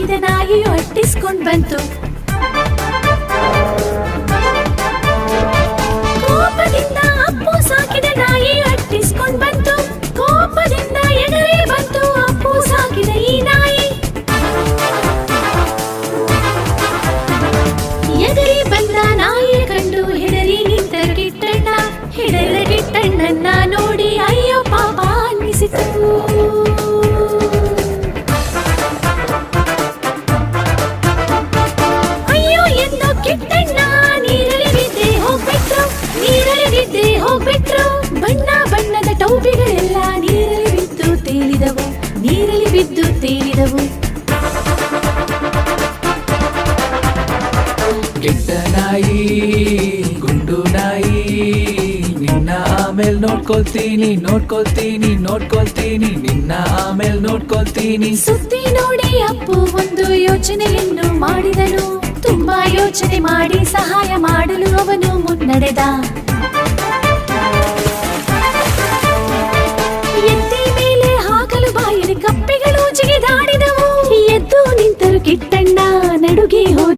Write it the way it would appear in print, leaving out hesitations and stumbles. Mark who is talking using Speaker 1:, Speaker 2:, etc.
Speaker 1: ಸಾಕಿದ ನಾಯಿಯು ಅಟ್ಟಿಸ್ಕೊಂಡ್ ಬಂತು. ಕೋಪದಿಂದ ಅಪ್ಪು ಸಾಕಿದ ನಾಯಿಯು ಅಟ್ಟಿಸ್ಕೊಂಡ್ ಬಂತು. ಕೋಪದಿಂದ ಎಗರೇ ಬಂತು ಅಪ್ಪು ಸಾಕಿದ ಈ ನಾಯಿ. ಎಗರಿ ಬಂದ ನಾಯಿಯ ಕಂಡು ಹೆದರಿ ನಿಂತ ಕಿಟ್ಟಣ್ಣ. ಹೆದರಿದ ಕಿಟ್ಟಣ್ಣನ್ನ ನೋಡಿ ಅಯ್ಯೋ ಪಾಪ ಅನ್ನಿಸಿತು. ಅಯ್ಯೋ ಎಂದು ಕಿಟ್ಟಣ್ಣ ನೀರಲ್ಲಿ ಬಿದ್ದೆ ಹೋಗ್ಬಿಟ್ರು. ನೀರಲ್ಲಿ ಬಿದ್ದೆ ಹೋಗ್ಬಿಟ್ರು. ಬಣ್ಣ ಬಣ್ಣದ ಟೋಪಿಗಳೆಲ್ಲ ನೀರಲ್ಲಿ ಬಿದ್ದು ತೇಲಿದವು. ನೀರಲ್ಲಿ ಬಿದ್ದು ತೇಲಿದವು.
Speaker 2: ಕೆಟ್ಟ ನಾಯಿ ಗುಂಡು ನಾಯಿ, ನಿನ್ನ ಆಮೇಲ್ ನೋಡ್ಕೊಳ್ತೀನಿ ನೋಡ್ಕೊಳ್ತೀನಿ ನೋಡ್ಕೊಳ್ತೀನಿ, ನಿನ್ನ ಆಮೇಲ್ ನೋಡ್ಕೊಳ್ತೀನಿ.
Speaker 1: ಸುದ್ದಿ ನೋಡಿ ಅಪ್ಪು ಒಂದು ಯೋಚನೆಯನ್ನು ಮಾಡಿದನು. ತುಂಬಾ ಯೋಚನೆ ಮಾಡಿ ಸಹಾಯ ಮಾಡಲು ಅವನು ಮುನ್ನಡೆದ.